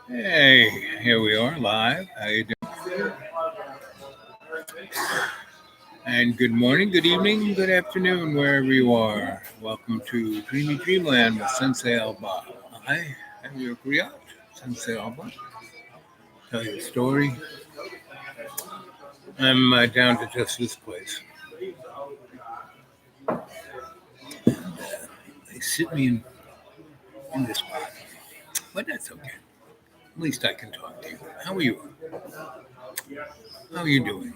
Hey, here we are live. How you doing? And good morning, good evening, good afternoon, wherever you are. Welcome to Dreamy Dreamland with Sensei Alba. I am your griot, Sensei Alba. Tell you a story. I'm down to just this place. They sit me in this spot, but that's okay. At least I can talk to you. How are you? How are you doing?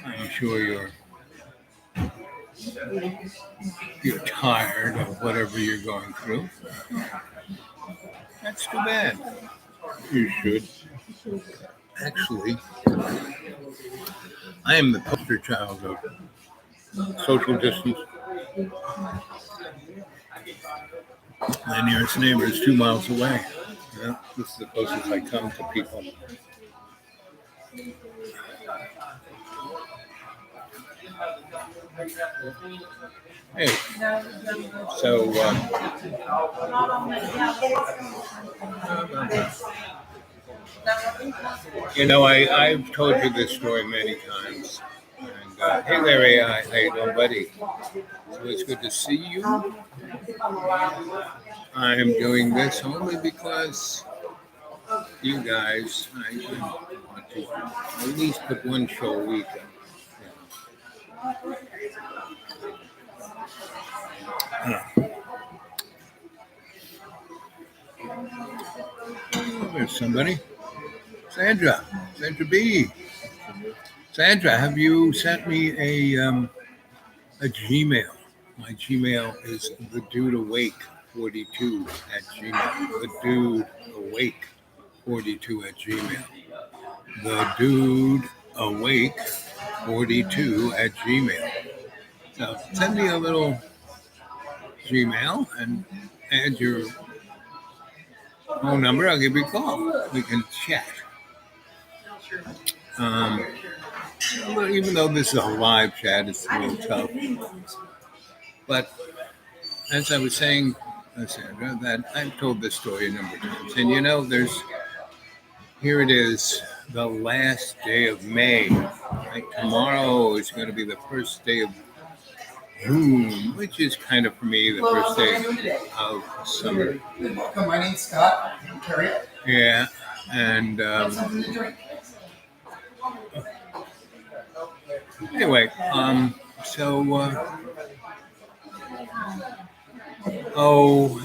I'm sure you're tired of whatever you're going through. That's too bad. You should. Actually, I am the poster child of social distance. My nearest neighbor is 2 miles away. Yeah, this is the closest I come to people. Hey, so I've told you this story many times. And hey there, AI, how you doing, buddy? So it's good to see you. I am doing this only because you guys, I want to at least put one show a week up. Oh, there's somebody. Sandra B. Sandra, have you sent me a Gmail? My Gmail is the dude awake 42 at Gmail. The dude awake 42 at Gmail. The dude awake 42 at Gmail. So send me a little Gmail and add your phone number. I'll give you a call. We can chat. Even though this is a live chat, it's a little tough. But as I was saying, Sandra, that I've told this story a number of times. And here it is, the last day of May. Right? Tomorrow is going to be the first day of June, which is kind of for me the first day of summer. Welcome, my name's Scott. Carry it. Yeah, and anyway,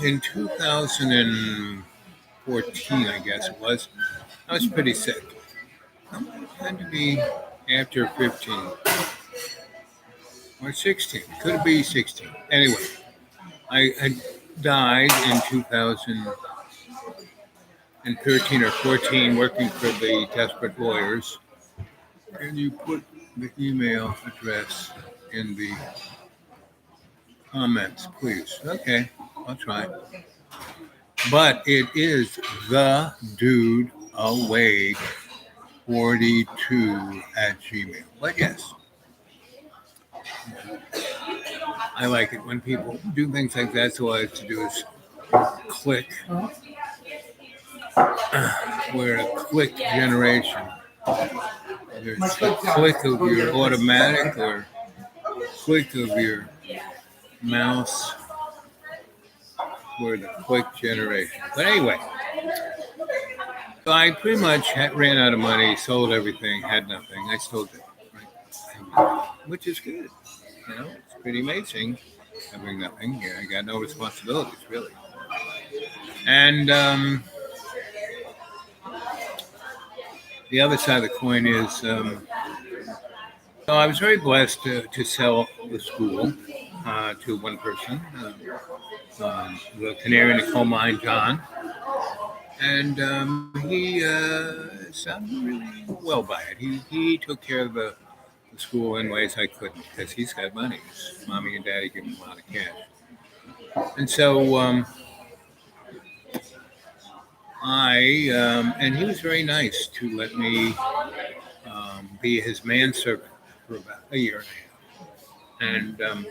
in 2014, I guess it was, I was pretty sick. It had to be after 15 or 16. Could be 16. Anyway, I died in 2013 or 14 working for the Desperate Lawyers. And you put the email address in the comments, please. Okay, I'll try. But it is the dude awake 42 at Gmail. But yes, I like it when people do things like that. So all I have to do is click. We're a click generation. There's a click of your automatic or click of your mouse. We're the click generation. But anyway, so I pretty much ran out of money, sold everything, had nothing. I still do, right? Which is good. It's pretty amazing having nothing. Yeah, I got no responsibilities, really. And the other side of the coin is, so I was very blessed to sell the school to one person, the canary in the coal mine, John. And he sounded really well by it. He took care of the school in ways I couldn't because he's got money. His mommy and daddy give him a lot of cash. And so and he was very nice to let me be his manservant for about a year and a half.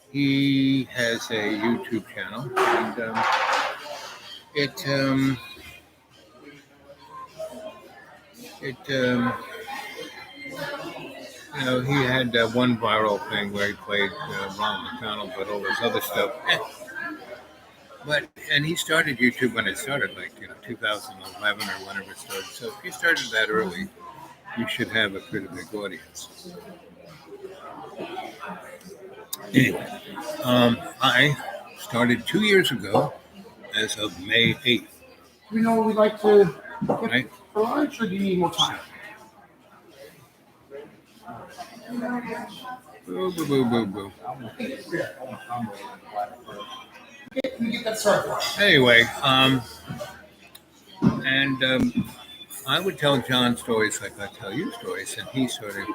And he has a YouTube channel, and it it he had one viral thing where he played Ronald McDonald, but all this other stuff. And he started YouTube when it started, like 2011 or whenever it started. So if you started that early, you should have a pretty big audience. Anyway, I started 2 years ago, as of May 8th. We know we'd like to get Right? for lunch, or do you need more time? Boo, boo, boo, boo, boo. Can we get that started for us? Anyway, and I would tell John stories like I tell you stories, and he started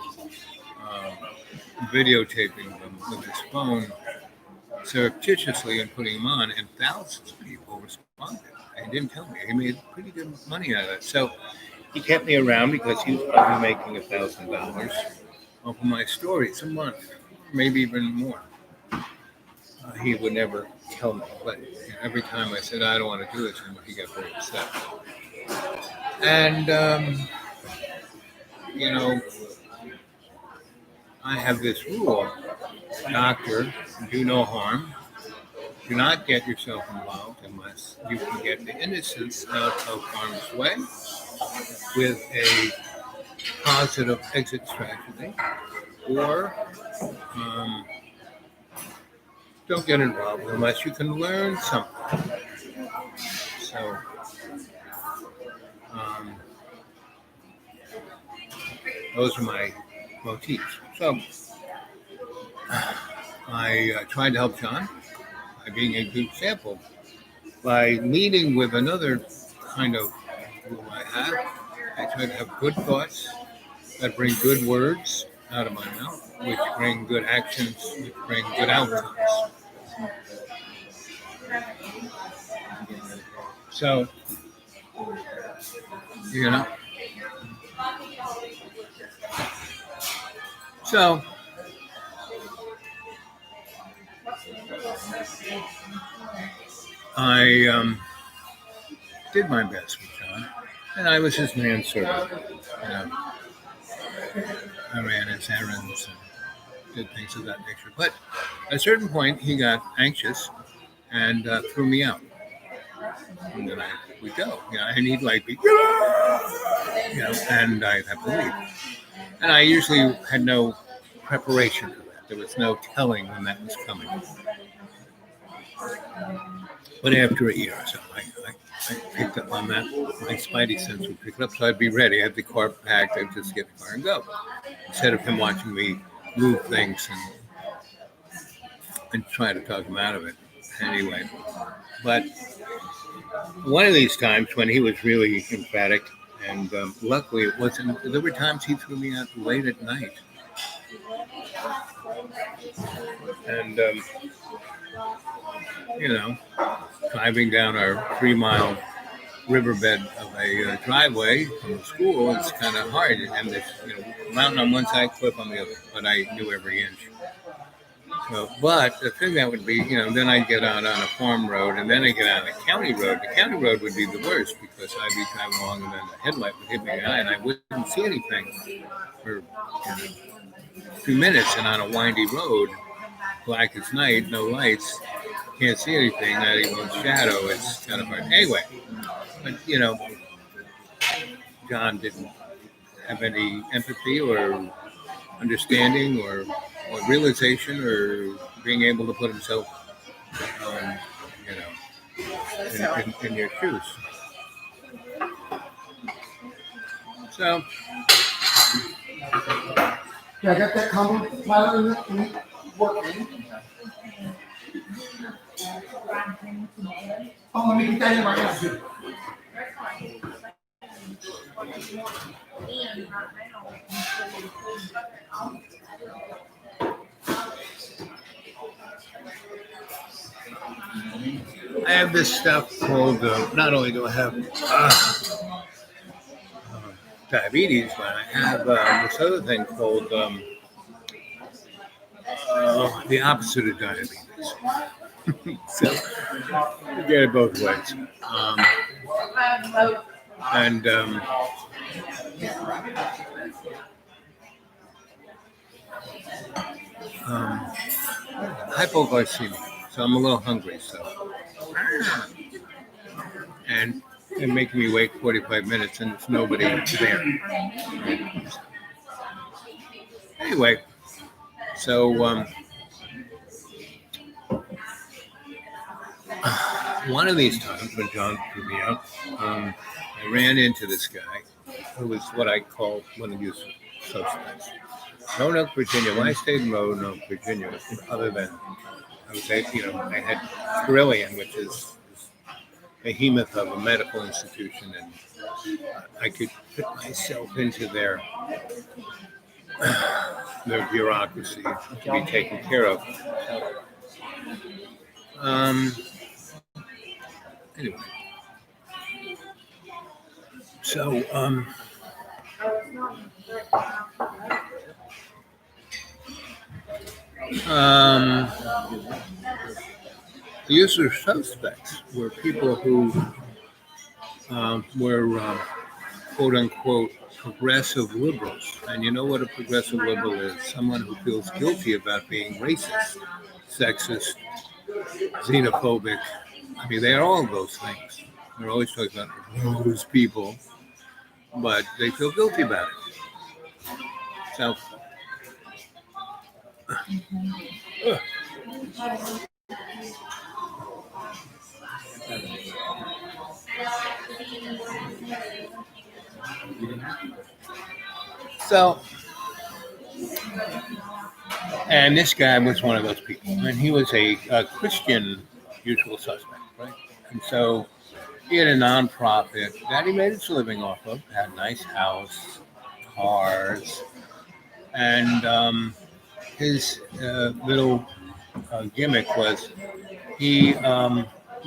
videotaping them with his phone surreptitiously and putting them on, and thousands of people responded. He didn't tell me. He made pretty good money out of it. So he kept me around because he was probably making $1,000 off of my stories a month, maybe even more. He would never tell me, but every time I said I don't want to do this anymore, he got very upset. And I have this rule: doctor, do no harm. Do not get yourself involved unless you can get the innocents out of harm's way with a positive exit strategy, or don't get involved unless you can learn something. So, those are my motifs. So, I tried to help John by being a good example, by leading with another kind of rule I have. I try to have good thoughts that bring good words out of my mouth, which bring good actions, which bring good outcomes. So, So, I did my best with John, and I was his manservant. I ran his errands and did things of that nature. But at a certain point, he got anxious and threw me out. And then I would go, and he'd like me, and I'd have to leave. And I usually had no preparation for that. There was no telling when that was coming. But after a year or so, I picked up on that. My spidey sense would pick it up, so I'd be ready. I had the car packed. I'd just get in the car and go, instead of him watching me move things and try to talk him out of it. Anyway, but one of these times when he was really emphatic, and luckily it wasn't. There were times he threw me out late at night, and driving down our 3-mile riverbed of a driveway from the school is kind of hard, and there's mountain on one side, cliff on the other. But I knew every inch. So, but the thing that would be, then I'd get out on a farm road, and then I'd get out on a county road. The county road would be the worst because I'd be driving along, and then the headlight would hit me in the eye, and I wouldn't see anything for 2 minutes. And on a windy road, black as night, no lights, can't see anything, not even shadow. It's kind of hard. Anyway, but John didn't have any empathy or understanding or realization or being able to put himself, in your shoes. So, Yeah, I got that compiler working. Oh, let me get that in my answer. I have this stuff called, not only do I have diabetes, but I have this other thing called the opposite of diabetes. So you get it both ways. And hypoglycemia. So I'm a little hungry. So and making me wait 45 minutes, and there's nobody there. Anyway, so one of these times when John threw me out, I ran into this guy who was what I call one of these suspects. Roanoke, Virginia. When I stayed in Roanoke, Virginia, other than I was, I had Carillion, which is behemoth of a medical institution, and I could put myself into their bureaucracy to be taken care of. Anyway, so the usual suspects were people who were quote unquote progressive liberals. And you know what a progressive liberal is? Someone who feels guilty about being racist, sexist, xenophobic. I mean, they are all of those things. They're always talking about those people, but they feel guilty about it. So, and this guy was one of those people, and he was a Christian usual suspect, right? And so he had a nonprofit that he made his living off of, had a nice house, cars, and his little gimmick was he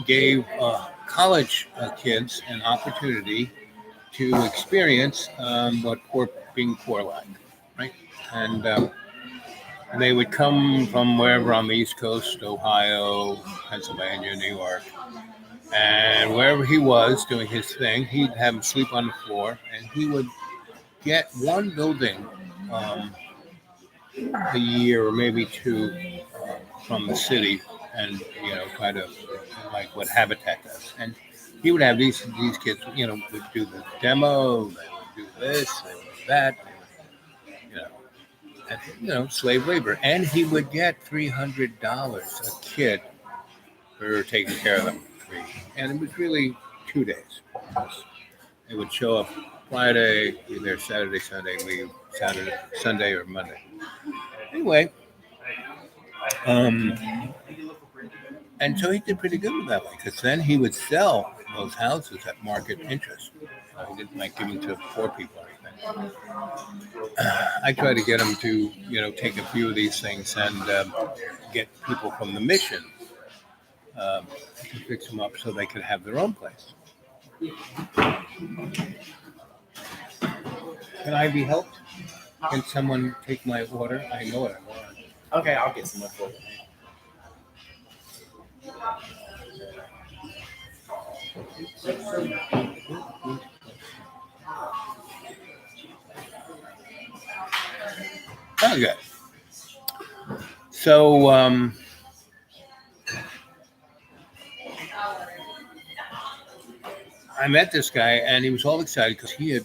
gave college kids an opportunity to experience what being poor like, right? And they would come from wherever on the East Coast, Ohio, Pennsylvania, New York, and wherever he was doing his thing, he'd have them sleep on the floor, and he would get one building a year or maybe two from the city, and kind of like what Habitat does. And he would have these kids, would do the demo, they would do this, they would do that, and, slave labor. And he would get $300 a kid for taking care of them. And it was really 2 days. They would show up Friday, be there Saturday, Sunday, leave Saturday, Sunday, or Monday. Anyway, and so he did pretty good with that way, because then he would sell those houses at market interest. He didn't like giving to poor people or anything. I try to get him to, take a few of these things and get people from the mission to fix them up so they could have their own place. Can I be helped? Can someone take my order? I know what I want. Okay, I'll get some more for you. Okay. So, I met this guy, and he was all excited because he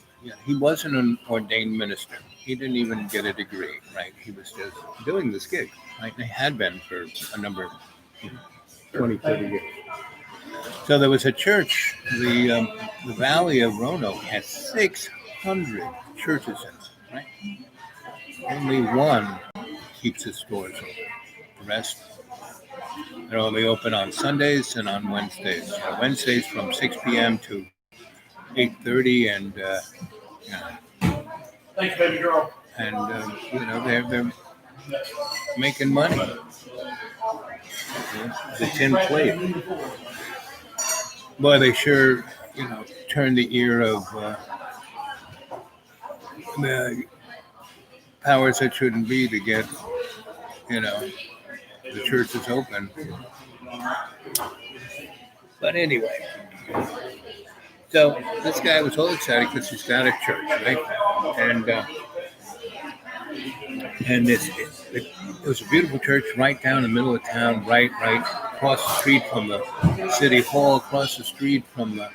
wasn't an ordained minister. He didn't even get a degree, right? He was just doing this gig, right? And he had been for a number of 20, 30 years. So there was a church, the Valley of Roanoke has 600 churches in it, right? Only one keeps its doors open. The rest, they're only open on Sundays and on Wednesdays. Wednesdays from 6 p.m. to 8:30, and Thanks, baby girl. And they're making money. The tin plate. Boy, they sure turn the ear of the powers that shouldn't be to get the church is open. But anyway, so this guy was all excited because he's got a church, right? And it was a beautiful church right down in the middle of town, right across the street from the city hall, across the street from the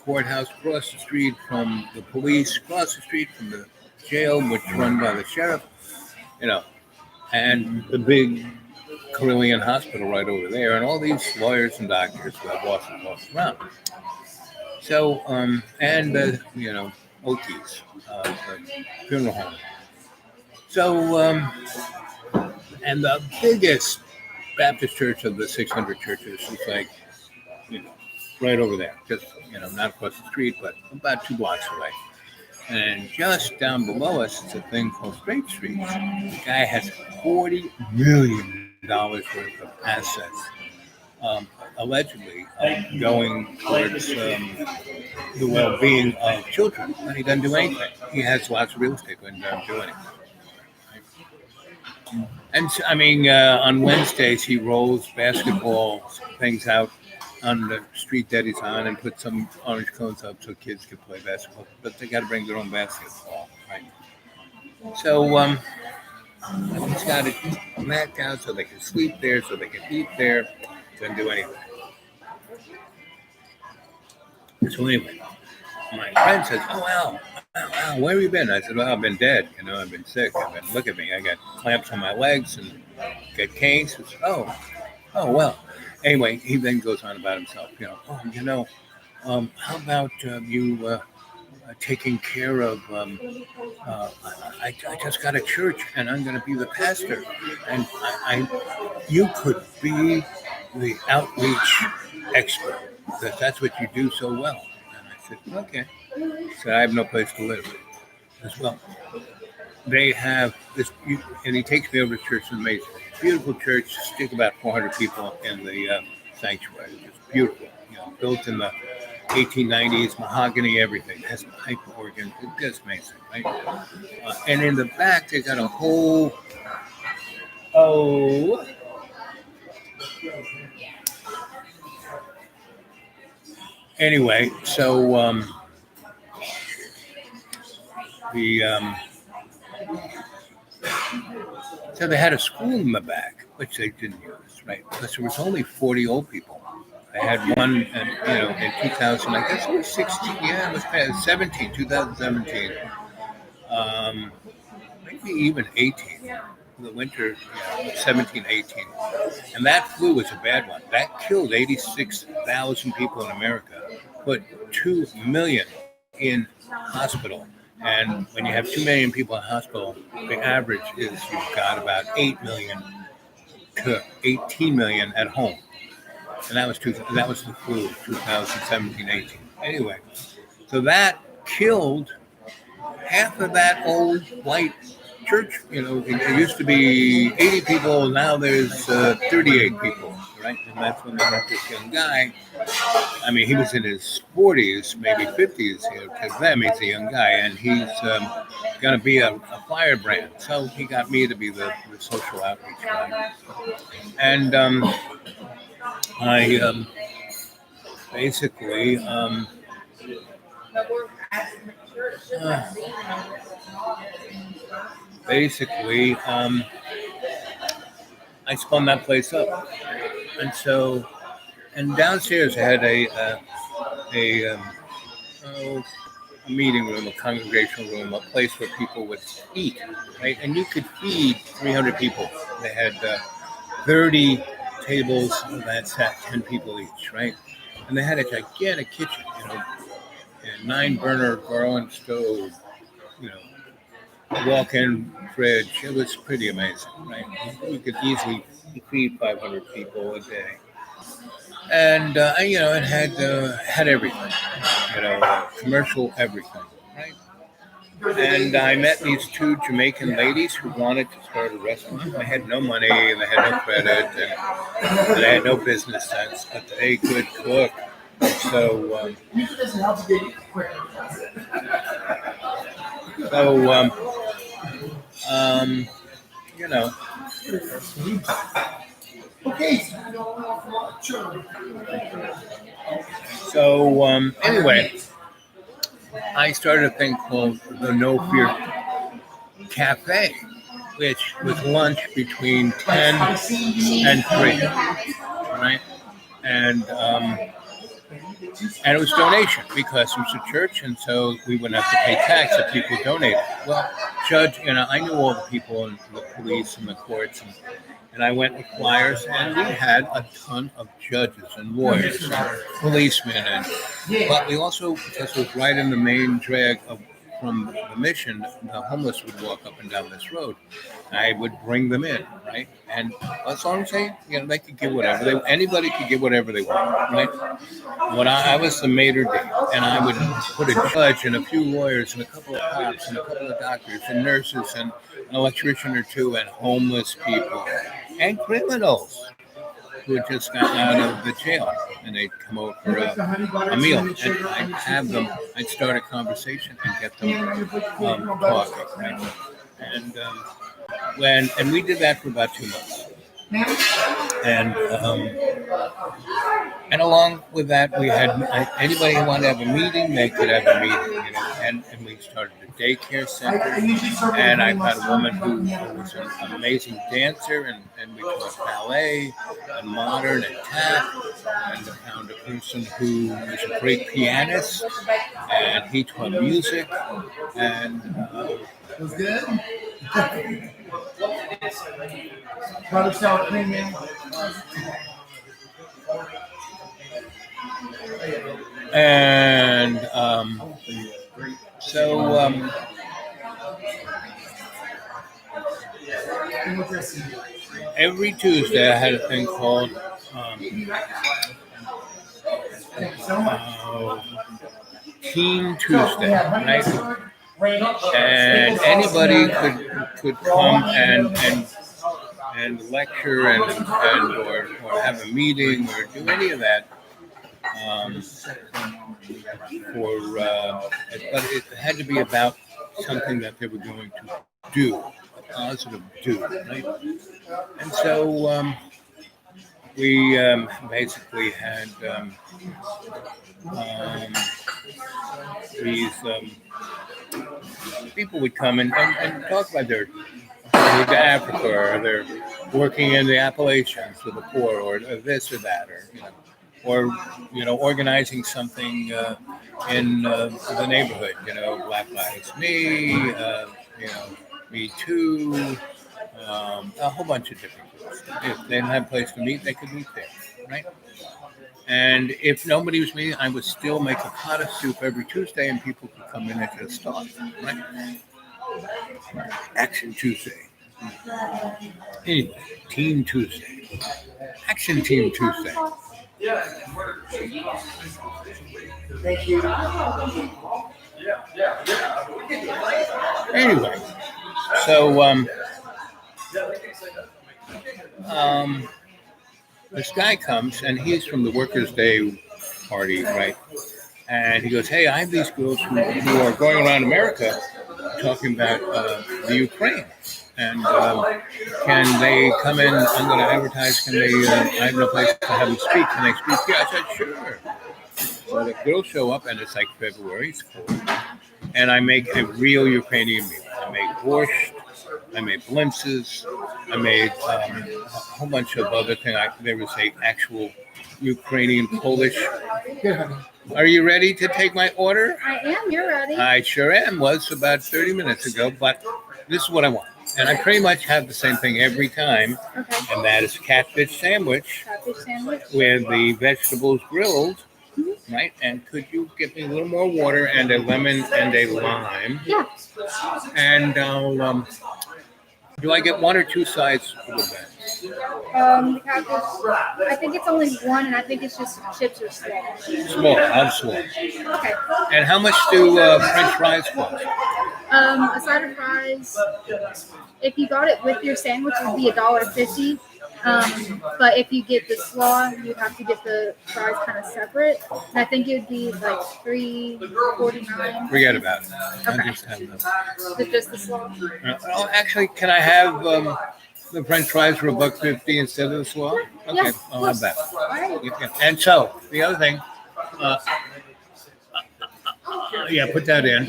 courthouse, across the street from the police, across the street from the jail, which is run by the sheriff, and the big Carillion Hospital right over there, and all these lawyers and doctors that walk around. So, Okies, the funeral home. So, and the biggest Baptist church of the 600 churches is like, right over there, just, not across the street, but about 2 blocks away. And just down below us is a thing called Straight Street. The guy has $40 million worth of assets, allegedly going towards the well-being of children. And he doesn't do anything. He has lots of real estate, but he doesn't do anything. And so, on Wednesdays, he rolls basketball things out on the street that he's on and put some orange cones up so kids can play basketball. But they got to bring their own basketball, right? So he's got it mat down so they can sleep there, so they can eat there. Doesn't do anything. So anyway, my friend says, "Oh, Al, where have you been?" I said, "Well, I've been dead. I've been sick. Look at me. I got clamps on my legs and got canes." Says, "Oh, well." Anyway, he then goes on about himself. How about you taking care of? I just got a church, and I'm going to be the pastor, and you could be the outreach expert because that's what you do so well. And I said, okay. So I have no place to live as well. They have this, and he takes me over to church. It's amazing. Beautiful church, stick about 400 people in the sanctuary. It's beautiful, built in the 1890s, mahogany, everything. It has a pipe organ. It's just amazing, right? And in the back, they got a whole, anyway, so so they had a school in the back, which they didn't use, right? Because there was only 40 old people. They had one, in 2000, I guess it was 16, it was 2017, maybe even 18, the winter, 17, 18. And that flu was a bad one. That killed 86,000 people in America, put 2 million in hospital. And when you have 2 million people in hospital, the average is you've got about 8 million to 18 million at home. And that was the flu, 2017-18. Anyway, so that killed half of that old white church. It used to be 80 people, now there's 38 people, right? And that's when they got this young guy. He was in his 40s, maybe 50s. To them, he's a young guy, and he's going to be a firebrand. So he got me to be the social outreach guy. And I basically I spun that place up, and downstairs I had a meeting room, a congregational room, a place where people would eat, right? And you could feed 300 people. They had 30 tables that sat 10 people each, right? And they had a gigantic kitchen, a 9-burner Garland stove, walk-in fridge. It was pretty amazing, right? You could easily feed 500 people a day. And, it had everything, commercial everything, right? And I met these 2 Jamaican ladies who wanted to start a restaurant. They had no money, and they had no credit, and they had no business sense, but they could cook. So, you know. Okay. So anyway, I started a thing called the No Fear Cafe, which was lunch between 10 and 3, right? And it was donation because it was a church, and so we wouldn't have to pay tax if people donated. Well, Judge, I knew all the people in the police and the courts, and I went with flyers, and we had a ton of judges and lawyers and policemen, but we also, because it was right in the main drag from the mission, the homeless would walk up and down this road. I would bring them in, right? And that's all I'm saying. They could give whatever anybody could give whatever they want, right? When I was the maitre d', and I would put a judge and a few lawyers and a couple of cops and a couple of doctors and nurses and an electrician or two and homeless people and criminals who had just gotten out of the jail, and they'd come over for a meal, and I'd have them. I'd start a conversation and get them talking, right? And we did that for about 2 months. And along with that, we had anybody who wanted to have a meeting, they could have a meeting, and we started a daycare center. And I had a woman who was an amazing dancer, and we taught ballet and modern and tap. And I found a person who was a great pianist, and he taught music. And it was good. Butter sour cream, man. And every Tuesday I had a thing called Team Tuesday, right? And anybody could come and lecture or have a meeting or do any of that. But it had to be about something that they were going to do, a positive do, right? And so we basically had these people would come and talk about their moved to Africa, or they're working in the Appalachians for the poor, or this or that, or organizing something in the neighborhood, Black Lives Me, Me Too, a whole bunch of different groups. If they didn't have a place to meet, they could meet there, right? And if nobody was meeting, I would still make a pot of soup every Tuesday, and people could come in and just talk, right? Action Tuesday. Anyway, Team Tuesday. Action Team Tuesday. Thank you. Anyway, so this guy comes, and he's from the Workers' Day party, right? And he goes, "Hey, I have these girls who are going around America talking about the Ukraine. And can they come in? I'm going to advertise. Can they? I have no place to have them speak. Can they speak here?" I said, "Sure." So the girls show up, and it's like February. It's cold. And I make a real Ukrainian meal. I made borscht. I made blimtzes. I made a whole bunch of other things. There was a actual Ukrainian Polish. Are you ready to take my order? I am. You're ready. I sure am. Was about 30 minutes ago, but this is what I want. And I pretty much have the same thing every time. Okay. And that is catfish sandwich Catfish sandwich. with the vegetables grilled, right? And could you give me a little more water and a lemon and a lime? Yeah. And I'll, do I get one or two sides for the bag? The catfish. I think it's only one, and I think it's just chips or small. Small. I'm small. Okay. And how much do French fries cost? A side of fries. If you got it with your sandwich, it would be $1.50. But if you get the slaw, you have to get the fries kind of separate. And I think it would be like $3.49. Forget about it. I Okay. just have them. Is it just the slaw? Oh, actually, can I have the French fries for $1.50 instead of the slaw? Okay, Yes, of I'll have course. that. All right. Yeah. And so the other thing, yeah, put that in.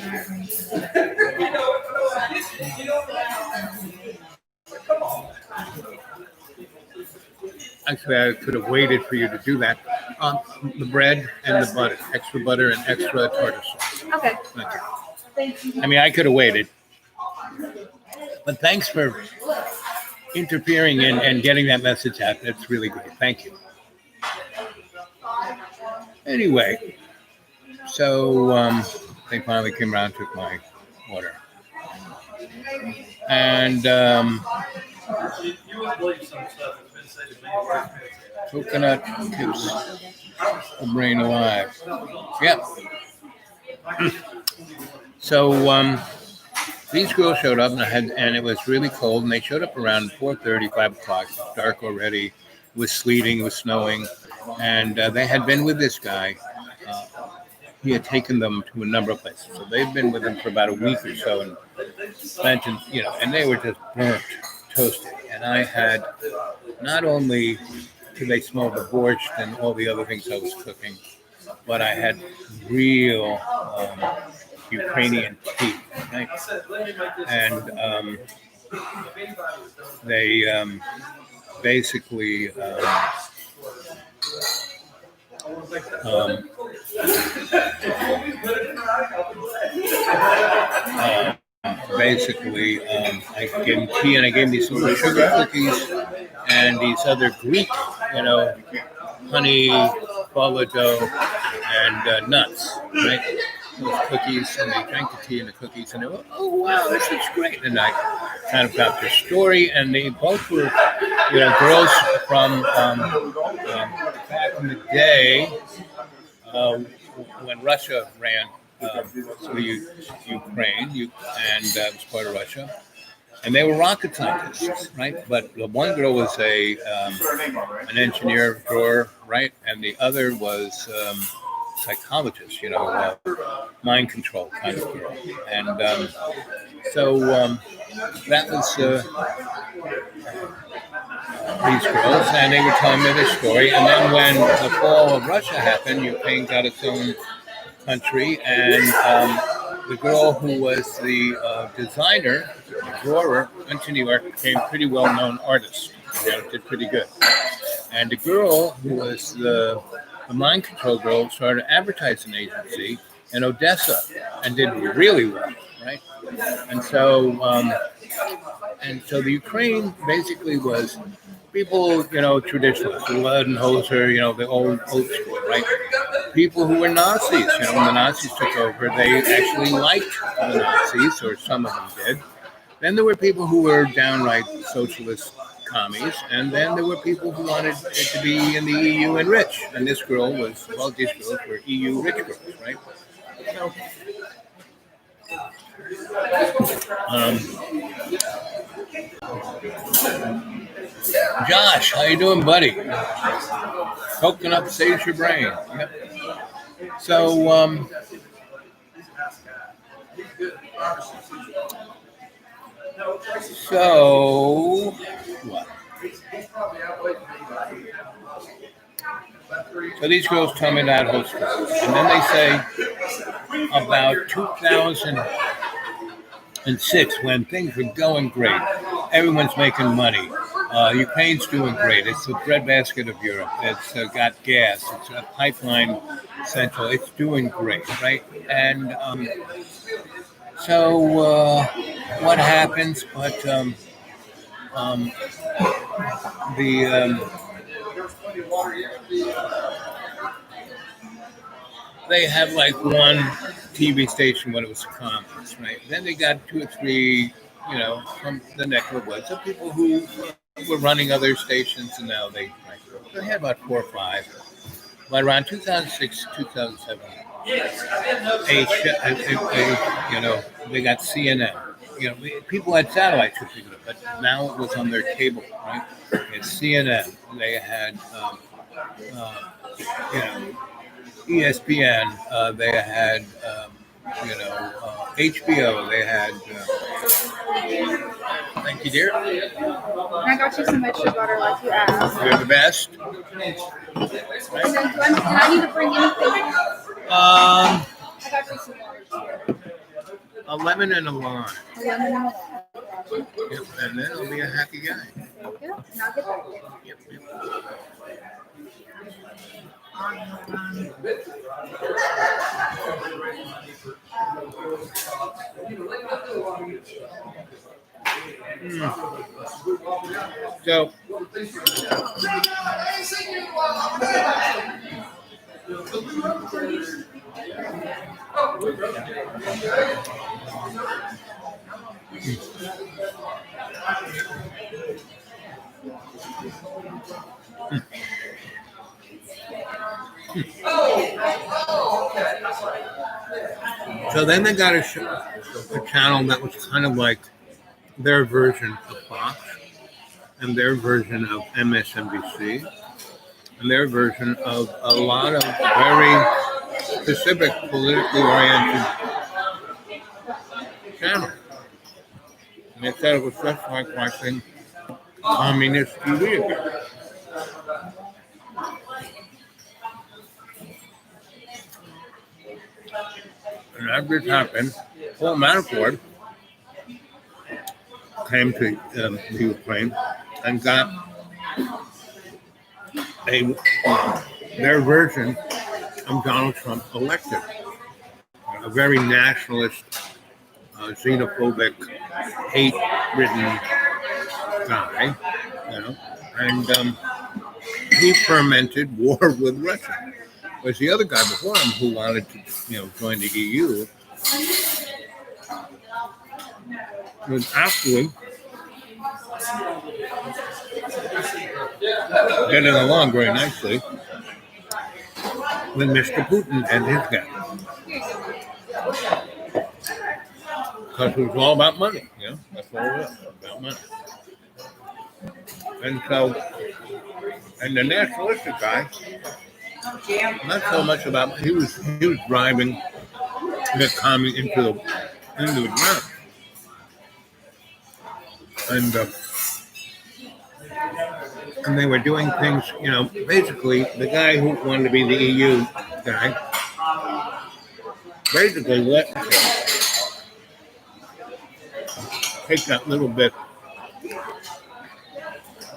Actually, I could have waited for you to do that. The bread and the butter, extra butter and extra tartar sauce. Okay. Thank you. Thank you. I mean, I could have waited, but thanks for interfering and getting that message out. That's really great. Thank you. Anyway, so they finally came around, took my order, and coconut keeps the brain alive. Yep. So these girls showed up, and it was really cold, and they showed up around 4:30, 5 o'clock. It was dark already. It was sleeting, it was snowing, and they had been with this guy. He had taken them to a number of places, so they'd been with him for about a week or so, and mentioned, and they were just burnt, toasted. And I had not only did they smell the borscht and all the other things I was cooking, but I had real Ukrainian tea, right? And they basically I gave him tea, and I gave him these little sugar cookies and these other Greek, honey, fava dough, and nuts, right? Those cookies, and they drank the tea and the cookies, and they were, oh wow, this is great. And I kind of got their story, and they both were, girls from back in the day when Russia ran through Ukraine, and it was part of Russia. And they were rocket scientists, right? But the one girl was an engineer drawer, right? And the other was psychologist, mind control kind of girl. And so that was these girls, and they were telling me this story. And then when the fall of Russia happened, Ukraine got its own country, and the girl who was the designer, the drawer, went to New York, became a pretty well-known artist. Did pretty good. And the girl who was the mind control girl started an advertising agency in Odessa and did really well, right? And so the Ukraine basically was people, traditional, Weidenholzer, the old school, right? People who were Nazis, when the Nazis took over, they actually liked the Nazis, or some of them did. Then there were people who were downright socialist commies, and then there were people who wanted it to be in the EU and rich. And this girl was, these girls were EU rich girls, right? Josh, how you doing, buddy? Coconut saves your brain. Yep. So, what? So these girls tell me that whole story. And then they say about 2006, when things were going great, everyone's making money. Ukraine's doing great. It's the breadbasket of Europe. It's got gas. It's a pipeline central. It's doing great, right? And so what happens? But they have like one TV station when it was communist, right? Then they got 2 or 3, from the neck of the woods, of people who were running other stations, and now they had about 4 or 5. But around 2006, 2007, they got CNN, people had satellites, but now it was on their cable, right? It's CNN. They had, you know, ESPN. They had, HBO. They had. Thank you, dear. And I got you some extra butter like you asked. You're the best. And then do I need to bring anything? Um, I got you some water. a lemon and a lime. A lemon and a lime. Yep, and then I'll be a happy guy. There you go. And I'll get that. Yep, yep. So, so then they got a channel that was kind of like their version of Fox and their version of MSNBC and their version of a lot of very specific politically oriented channels. And they said it was just like watching communist TV again. And as this happened, Paul Manafort came to the Ukraine and got their version of Donald Trump elected. A very nationalist, xenophobic, hate-ridden guy, and he fermented war with Russia. Whereas the other guy before him, who wanted to, join the EU, was actually getting along very nicely with Mr. Putin and his guy. Because it was all about money, that's what it was, about money. And so, and the nationalistic guy, not so much about, he was driving the economy into the ground. And they were doing things, basically the guy who wanted to be the EU guy basically let him take that little bit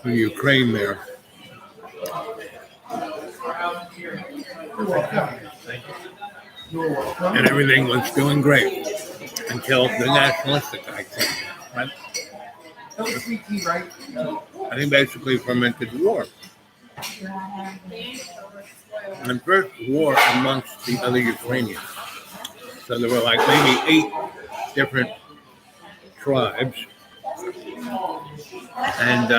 of Ukraine there. And everything was doing great until the nationalistic guy came, right? And he basically fermented war. And first war amongst the other Ukrainians. So there were like maybe 8 different tribes. And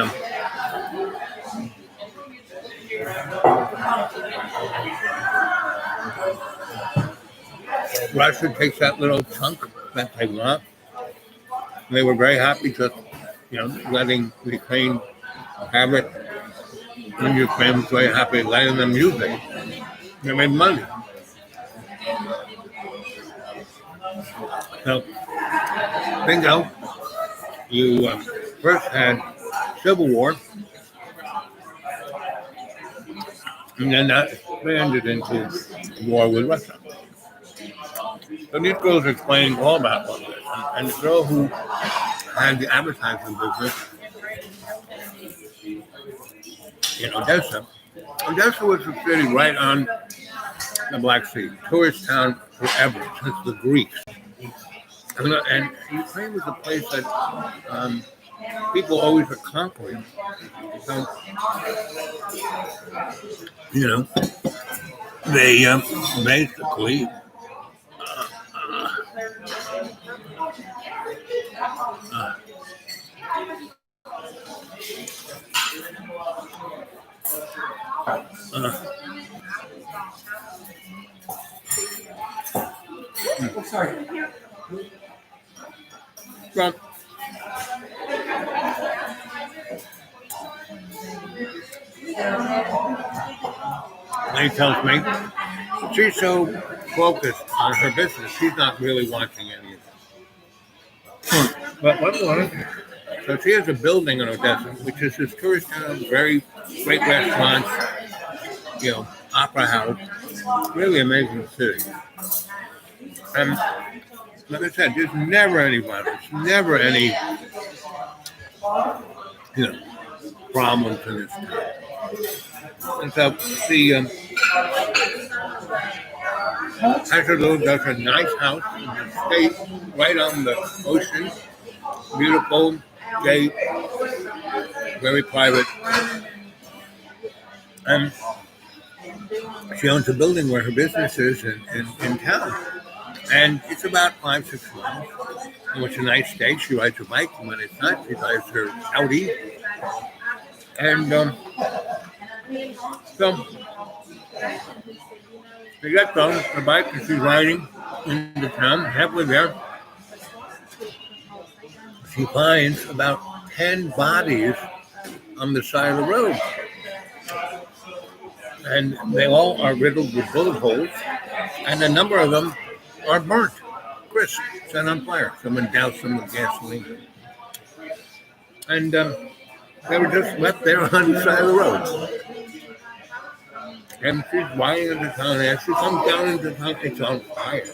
Russia takes that little chunk that they want. They were very happy just, letting Ukraine have it. And Ukraine was very happy letting them use it. They made money. So, bingo. You first had civil war, and then that expanded into war with Russia. So these girls are explaining all about all this. And the girl who had the advertising business in Odessa was a city right on the Black Sea, tourist town forever, since the Greeks. And Ukraine was a place that people always were conquering. So, they basically sorry. Well, he tells me she's so focused on her business, she's not really watching any of it. But what was it? So she has a building in Odessa, which is this tourist town, very great restaurants, opera house, really amazing city. And like I said, there's never any violence, never any, problems in this town. And so the there's a nice house in the state, right on the ocean, beautiful gate, very private. And she owns a building where her business is in town. And it's about 5-6 miles. And it's a nice day. She rides her bike. And when it's not, she drives her Audi. And so she gets on her bike and she's riding into town, halfway there. She finds about 10 bodies on the side of the road. And they all are riddled with bullet holes, and a number of them are burnt, crisp, set on fire. Someone doused them with gasoline. And they were just left there on the side of the road. And she's riding into town, and as she comes down into town, it's on fire.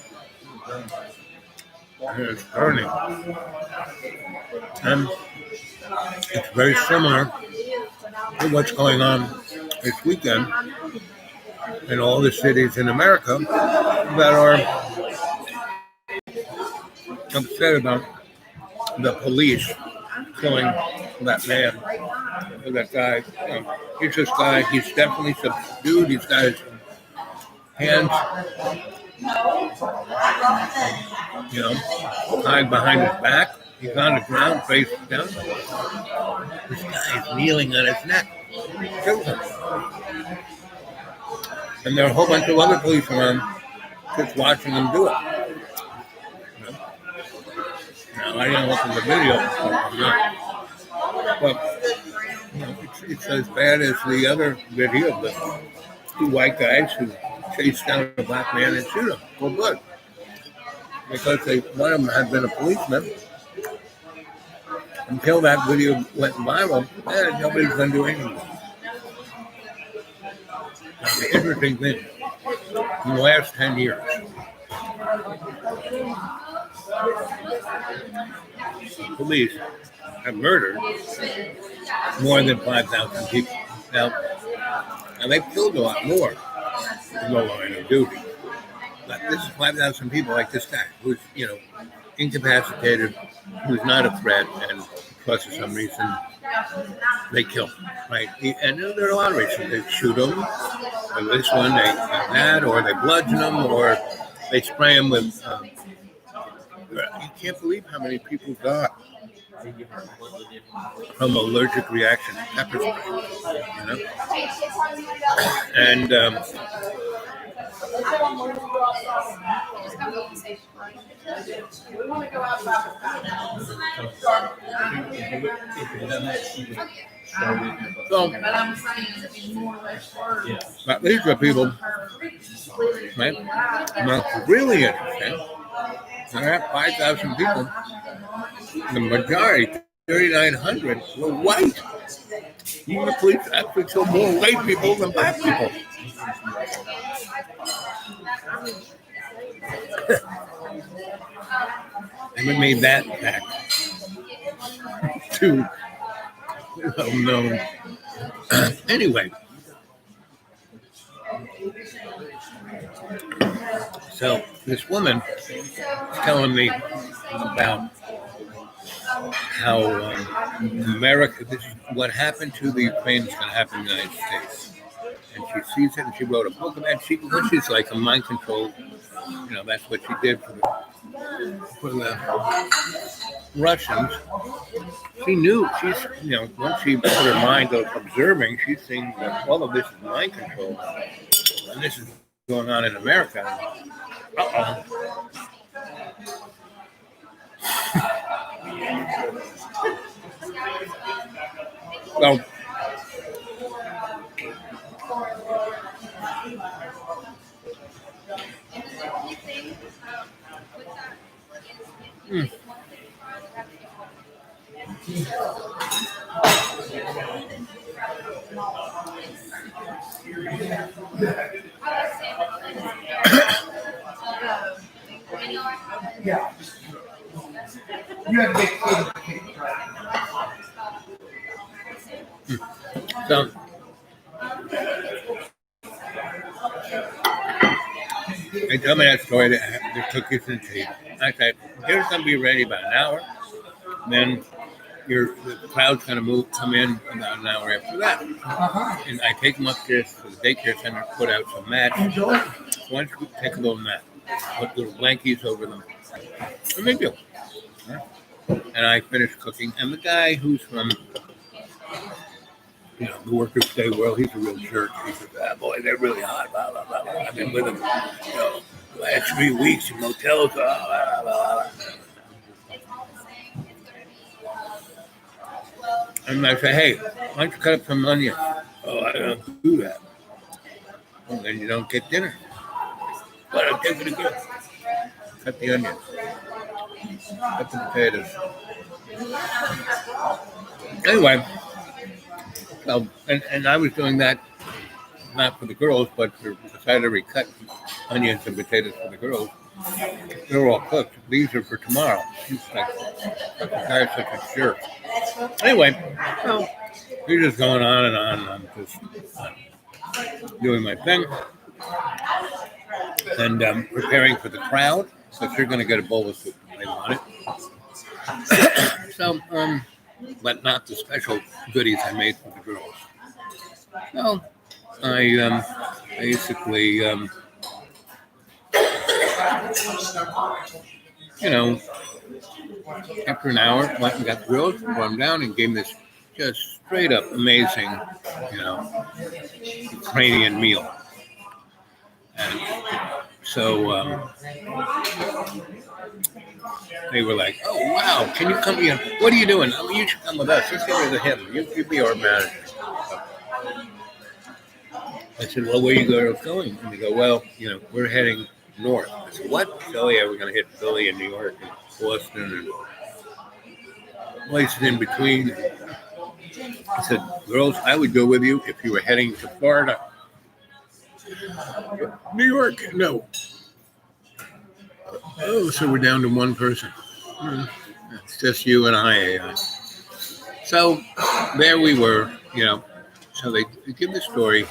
And it's burning. And it's very similar to what's going on this weekend in all the cities in America that are upset about the police killing that man, or that guy. He's this guy, he's definitely subdued, he's got his hands, tied behind his back. He's on the ground, face down. This guy is kneeling on his neck. Kills him. And there are a whole bunch of other police around just watching him do it. Now, I didn't look at the video, but it's as bad as the other video of the two white guys who chased down a black man and shoot him for blood. Because one of them had been a policeman. Until that video went viral, nobody's going to do anything. Now, the interesting thing, in the last 10 years, police have murdered more than 5,000 people. Now they've killed a lot more in the line of duty. But this is 5,000 people like this guy who's, incapacitated, who's not a threat, and plus for some reason they kill him, right? And there are a lot of reasons. They shoot him, or this one, they that, or they bludgeon him, or they spray him with, you can't believe how many people died from allergic reaction to pepper spray, And but these are people, right? What's really interesting, there are 5,000 people. The majority, 3,900, were white. The police actually killed more white people than black people. And we made that back too well known. Anyway, so this woman is telling me about how America, this is what happened to the Ukraine is going to happen in the United States. And she sees it, and she wrote a book about it. She's like a mind control, that's what she did for the Russians. She knew, once she put her mind on observing, she's seeing that all of this is mind control. And this is going on in America. Well, Yeah. You have big cake, right? so they tell me that story that the cookies and tea. I said, here's going to be ready about an hour. Then the crowd's going to come in about an hour after that. Uh-huh. And I take them upstairs to the daycare center, put out some mats. Enjoy. Once we take a little mat, put little blankies over them. And they do. And I finish cooking. And the guy who's from, the workers stay well, he's a real jerk. He says, boy, they're really hot. Blah, blah, blah, blah. I've been with them, the last 3 weeks in motels. Blah, blah, blah, blah. And I say, hey, why don't you cut up some onions? Oh, I don't do that. Well, then you don't get dinner. But I'll take it again. Cut the onions. Cut the potatoes. Anyway, so, and I was doing that not for the girls, but because I had already cut onions and potatoes for the girls. They're all cooked. These are for tomorrow. He's like, the guy's such a jerk. Anyway, so we're just going on and on. I'm just doing my thing and preparing for the crowd, because you're going to get a bowl of soup if they want it. So, but not the special goodies I made for the girls. So I basically, after an hour, went and got the girls, brought them down, and gave them this just straight up amazing, Ukrainian meal. And so they were like, "Oh wow, can you come here? What are you doing? I mean, you should come with us. Let's get rid of him. You be our manager." I said, "Well, where are you girls going?" And they go, "Well, we're heading north." I said, "What?" "Oh yeah, we're going to hit Philly and New York and Boston and places in between." I said, "Girls, I would go with you if you were heading to Florida." "New York, no." "Oh, so we're down to one person." "It's just you and I." So there we were, So they give the story,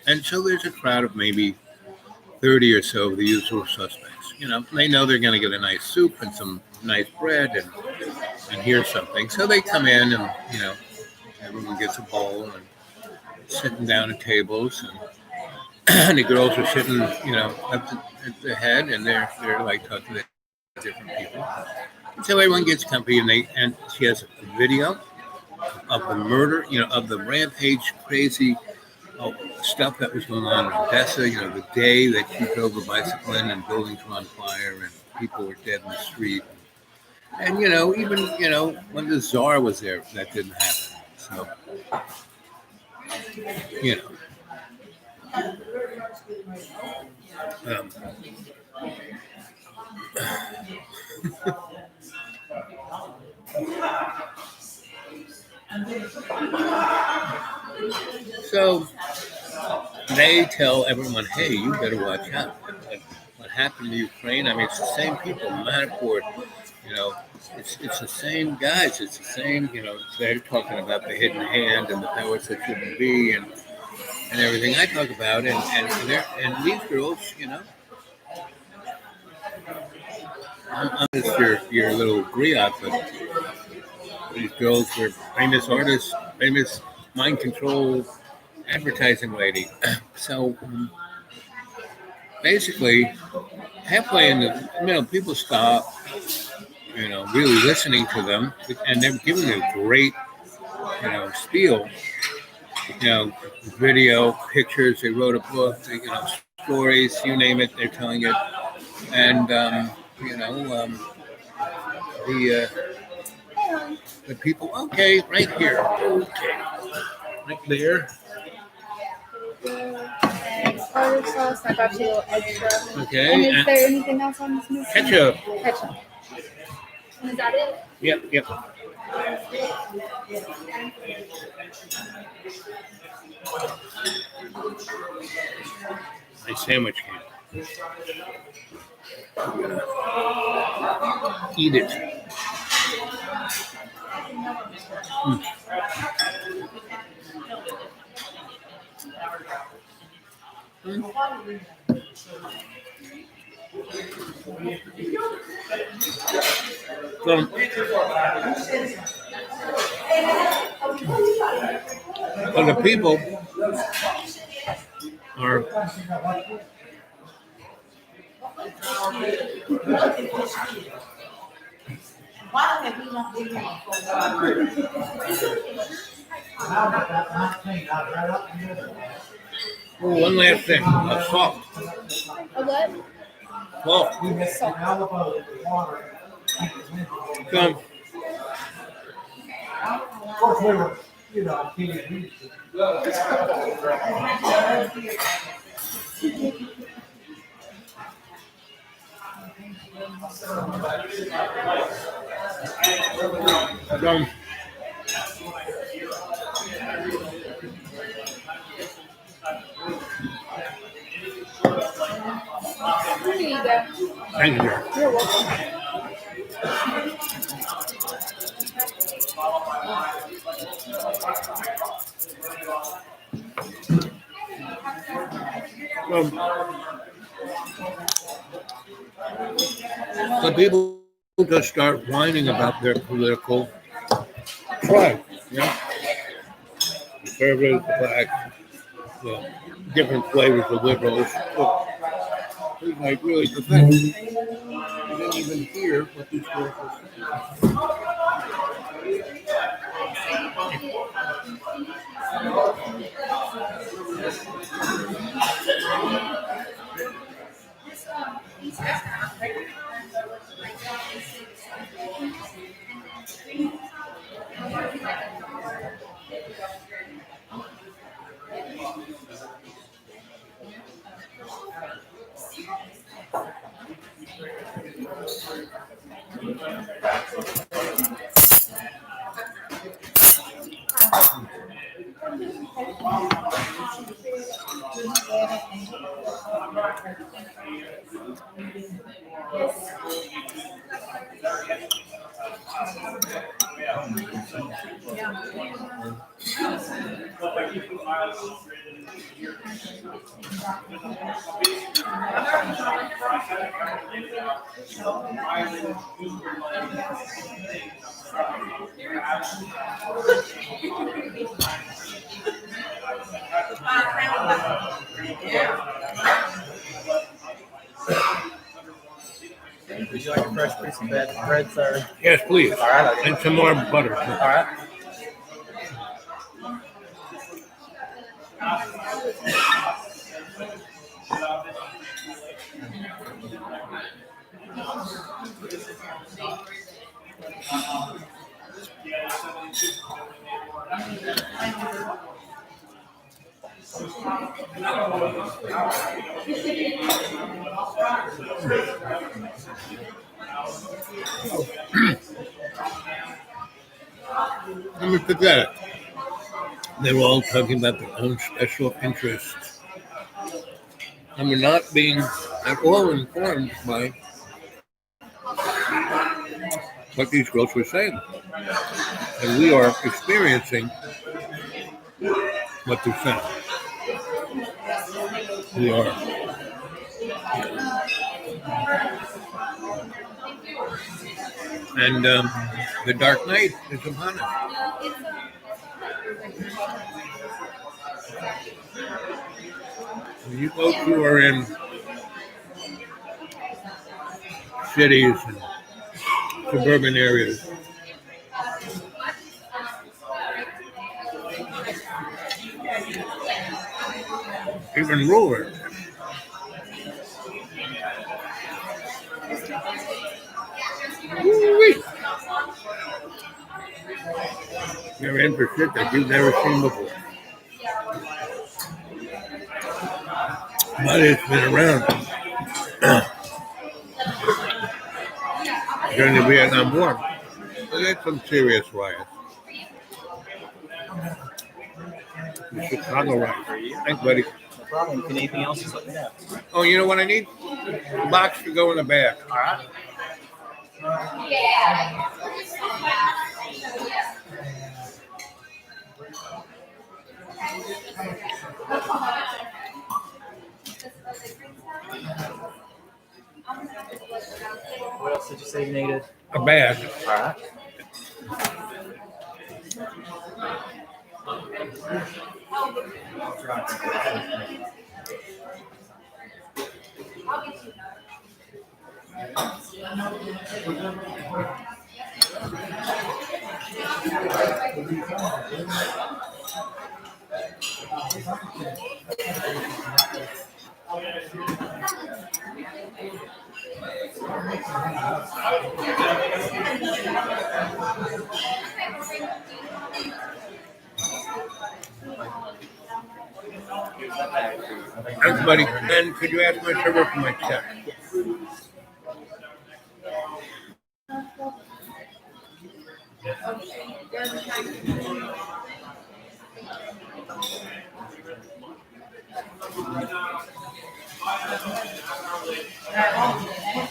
and so there's a crowd of maybe 30 or so of the usual suspects. They know they're going to get a nice soup and some nice bread and here's something. So they come in and, everyone gets a bowl and sitting down at tables, and the girls are sitting, up at the head, and they're like talking to different people. And so everyone gets comfy, and she has a video of the murder, of the rampage, crazy stuff that was going on in Odessa, the day that she drove a bicycle in and buildings were on fire and people were dead in the street. And, even, when the Tsar was there, that didn't happen. So, So they tell everyone, hey, you better watch out. What happened to Ukraine? I mean, it's the same people. Manafort, it's the same guys. It's the same, they're talking about the hidden hand and the powers that shouldn't be and everything I talk about. And these girls, I'm just your little griot, but these girls were famous artists, famous mind control advertising lady. So basically, halfway in the middle, people stop, really listening to them, and they're giving a great, spiel. Video, pictures. They wrote a book. Stories. You name it, they're telling it. And hon. The people, okay, right here. Okay. Right there. And tartar sauce. I got you a little extra. Okay. And is there anything else on this menu? Ketchup. Ketchup. Is that it? Yep. My sandwich came. Eat it. So the people are one last thing. Salt. A what? Salt. Come. Of course, we were, kids. Come. Here you go. Thank you. You're welcome. So people just start whining about their political tribe. Yeah. Conservatives, the blacks, the different flavors of liberals. It's like really pathetic. You didn't even hear what these girls were saying. Would you like a fresh piece of bread, sir? Yes, please. All right. And some more butter. All right. Let me forget it. They were all talking about their own special interests. And we're not being at all informed by what these girls were saying. And we are experiencing what they're saying. We are. And the dark night is upon us. When you folks who are in cities and suburban areas, even rural areas, woo-wee. They're in for shit that you've never seen before. But it's been around during the Vietnam War. So that's some serious riots. The Chicago riots. Thanks, buddy. No problem. If you need anything else, just let me know. Oh, you know what I need? A box to go in the bag. All right. What else did you say you needed? A bag. All right. Thanks, buddy. And could you ask my server for my check?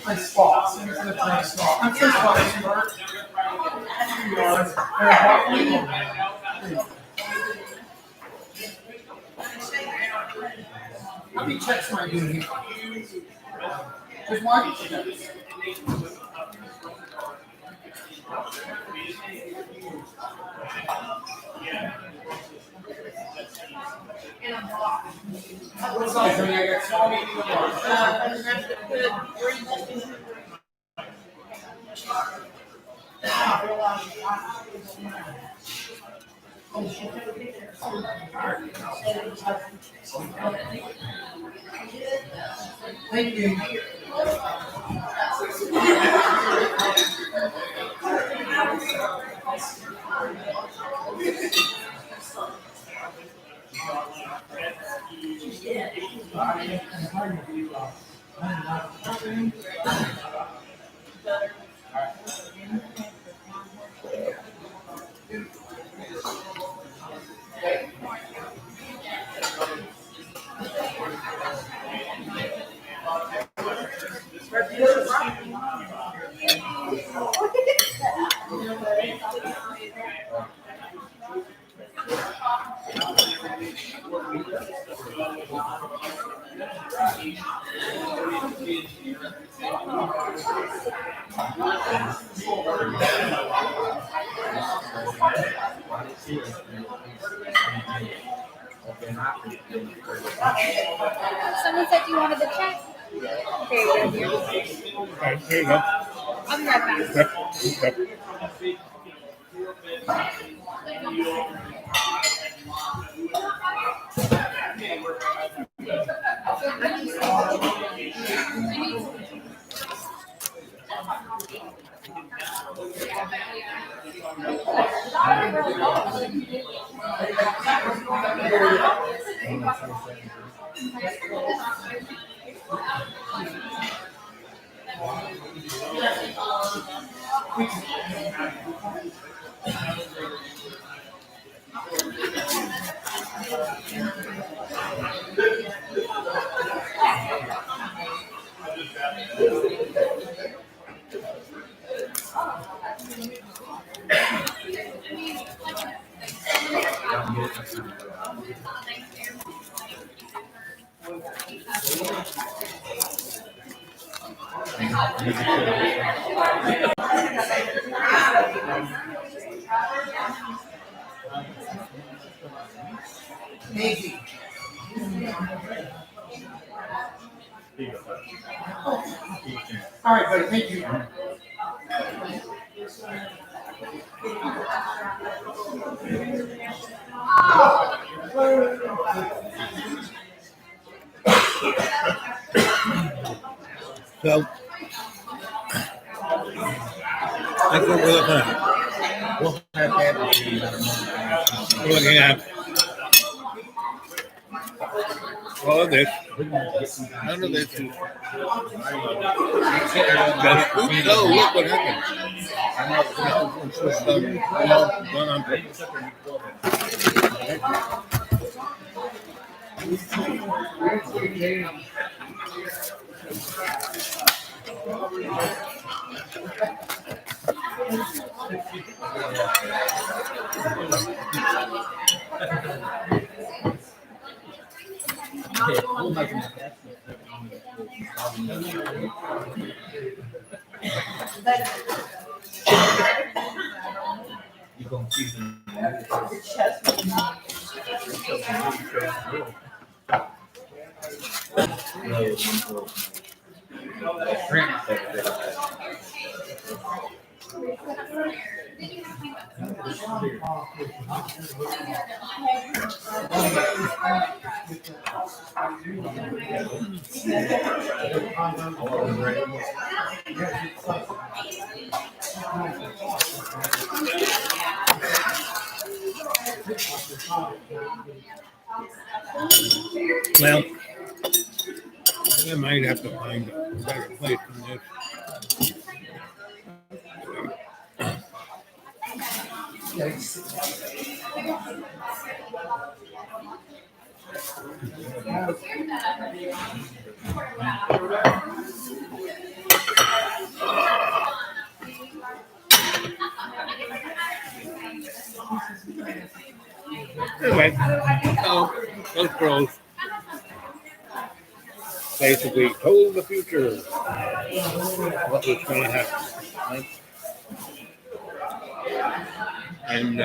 My spots. My spot. I'm so sorry, how many checks am I doing here? Just one? What size? I got small, medium, Thank you. Someone said you wanted the check. There you go. Here. Okay, here you go. I'll be right back. Yep. Maybe. All right, buddy. Thank you. So that's what we're looking at. Well, We're looking at all of this. None of this is just, oops, oh, look what happened. It's just done on purpose. Well, I might have to find a better place than this. Anyway, so those girls basically told the future what was going to happen. Right? And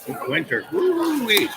it's winter. Woo-wee.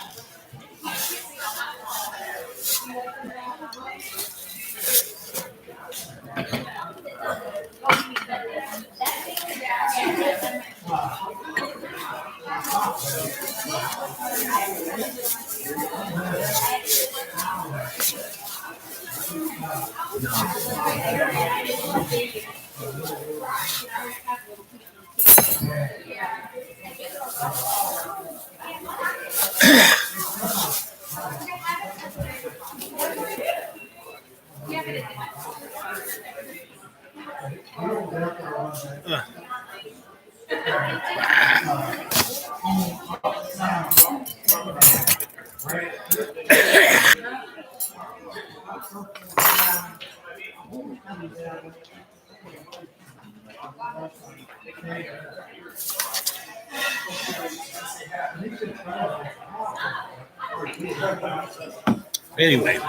Anyway,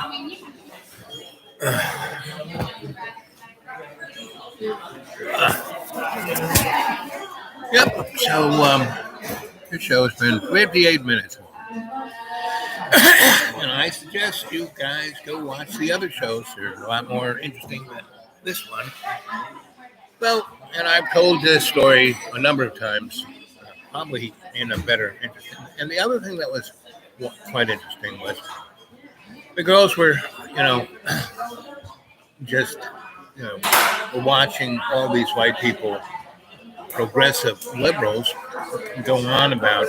yep. So this show has been 58 minutes long. And I suggest you guys go watch the other shows. They're a lot more interesting than this one. Well, and I've told this story a number of times, probably in a better interesting. And the other thing that was quite interesting was the girls were, just, were watching all these white people, progressive liberals, go on about,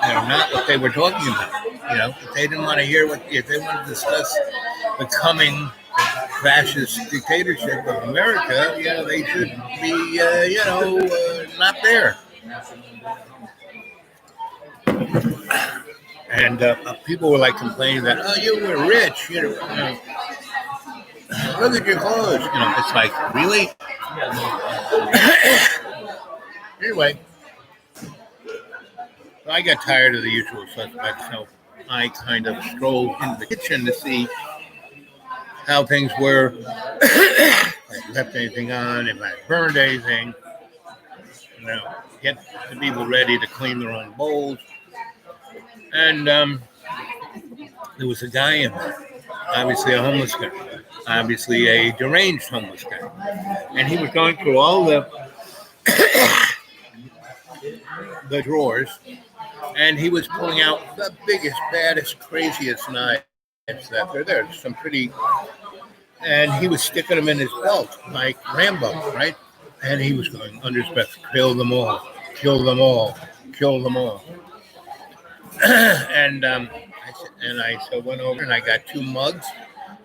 not what they were talking about. If they didn't want to hear if they wanted to discuss the coming fascist dictatorship of America, they should be, not there. And people were like complaining that, oh, you were rich, look at your clothes. It's like, really? Anyway, I got tired of the usual suspects, so I kind of strolled into the kitchen to see how things were, if I left anything on, if I burned anything, get the people ready to clean their own bowls. And there was a guy in there, obviously a homeless guy, obviously a deranged homeless guy. And he was going through all the drawers, and he was pulling out the biggest, baddest, craziest knives that there. There's some pretty and he was sticking them in his belt like Rambo, right? And he was going under his breath, kill them all, kill them all, kill them all. And I so went over and I got 2 mugs,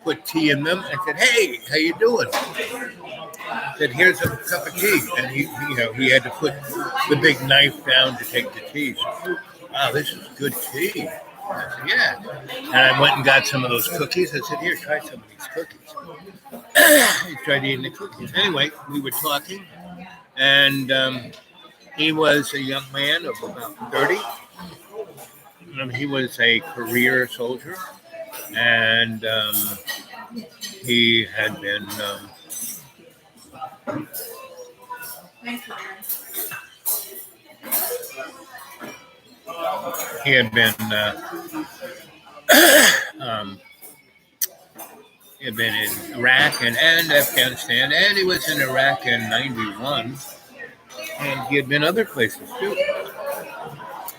put tea in them. I said, "Hey, how you doing?" I said, "Here's a cup of tea." And he had to put the big knife down to take the tea. So, wow, this is good tea. I said, "Yeah." And I went and got some of those cookies. I said, "Here, try some of these cookies." He tried eating the cookies. Anyway, we were talking, and he was a young man of about 30. He was a career soldier, and he had been he had been in Iraq and Afghanistan, and he was in Iraq in '91, and he had been other places too.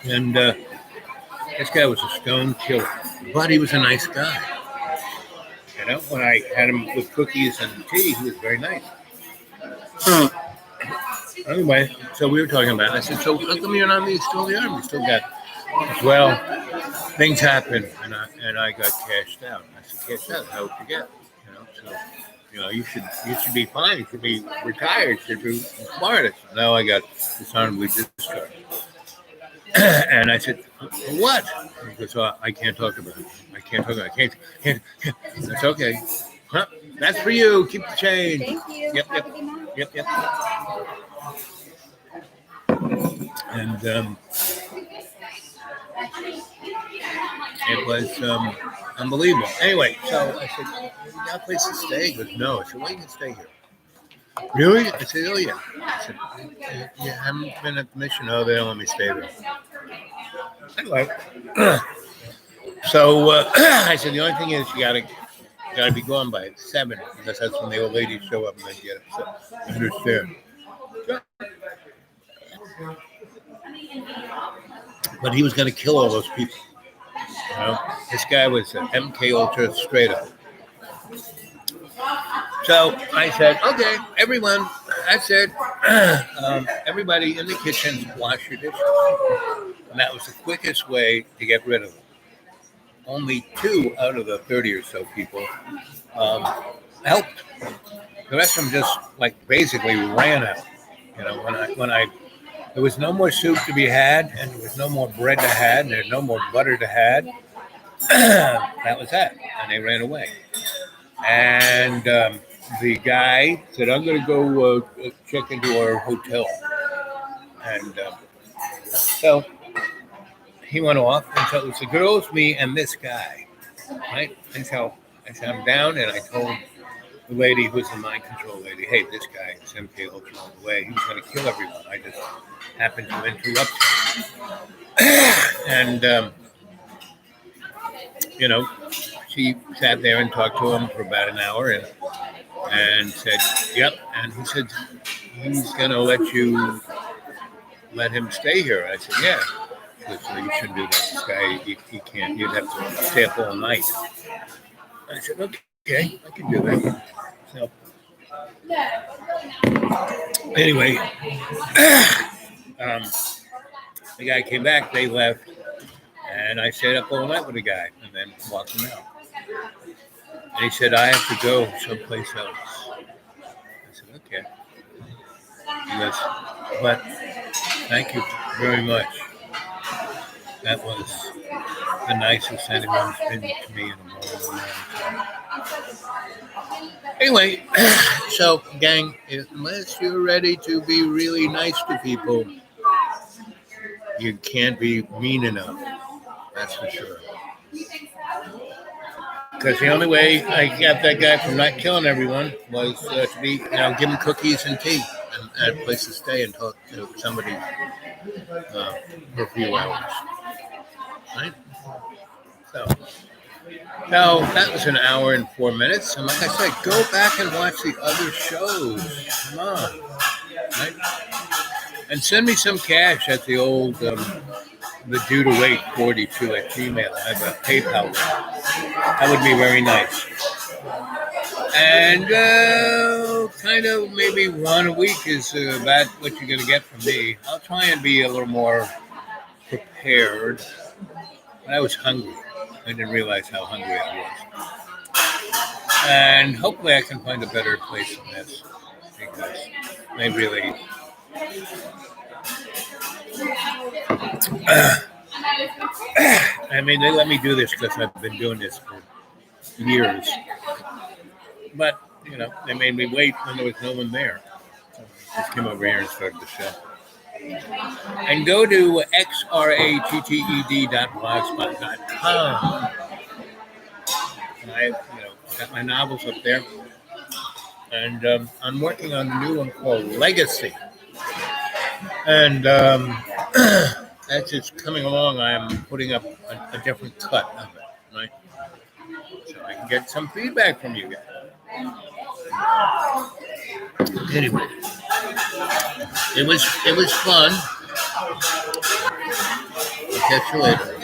And this guy was a stone killer, but he was a nice guy. When I had him with cookies and tea, he was very nice. Anyway, so we were talking about it. I said, "So how come you're not still in the army? You still got..." "Well, things happened, and I got cashed out." I said, "Cashed out? How would you get?" So, you should be fine. You should be retired. You should be in Florida. So, "No, I got dishonorably discharged." And I said, "What?" He goes, "Oh, I can't talk about it. I can't talk about it. I can't. That's okay. Huh? That's for you. Keep the change." Thank you. Yep. Have a good night. Yep. And it was unbelievable. Anyway, so I said, "You got a place to stay?" He goes, "No." I said, "Why you can stay here?" "Really?" I said, "Oh, yeah." I said, "You haven't been at the mission?" "Oh, they don't let me stay there." Anyway, so I said, "The only thing is you gotta be gone by 7, because that's when the old ladies show up and they get upset." "I understand." But he was going to kill all those people. This guy was an MK Ultra straight up. So I said, "Okay, everyone," I said, "everybody in the kitchen, wash your dishes." And that was the quickest way to get rid of them. Only 2 out of the 30 or so people helped. The rest of them just basically ran out. When there was no more soup to be had, and there was no more bread to had, and there's no more butter to had. That was that, and they ran away. And the guy said, "I'm going to go check into our hotel." And so he went off, and so it was the girls, me, and this guy, right? And so I said, "I'm down," and I told the lady who was the mind control lady, "Hey, this guy is MK Ultra all the way. He was going to kill everyone. I just happened to interrupt him." And she sat there and talked to him for about an hour, and said, "Yep." And he said, "He's going to let him stay here." I said, "Yeah." She goes, "So you shouldn't do that. This guy, he can't. You'd have to stay up all night." I said, "Okay, I can do that." So anyway, the guy came back. They left, and I stayed up all night with the guy, and then walked him out. And he said, "I have to go someplace else." I said, "Okay." He goes, "But thank you very much. That was the nicest anyone's been to me in a long time." Anyway, so gang, unless you're ready to be really nice to people, you can't be mean enough. That's for sure. Because the only way I got that guy from not killing everyone was to give him cookies and tea and a place to stay and talk to somebody for a few hours. Right? So now that was an hour and 4 minutes. And like I said, go back and watch the other shows. Come on. Right? And send me some cash at the old the due to wait 42 at Gmail. I have a PayPal. That would be very nice. And kind of maybe one a week is about what you're going to get from me. I'll try and be a little more prepared. But I was hungry. I didn't realize how hungry I was. And hopefully I can find a better place than this because they really. I mean, they let me do this because I've been doing this for years. But, you know, they made me wait when there was no one there. So I just came over here and started the show. And go to xratted.blogspot.com. And I, got my novels up there. And I'm working on a new one called Legacy. And as it's coming along, I am putting up a different cut of it, right? So I can get some feedback from you guys. Anyway, it was fun. I'll catch you later.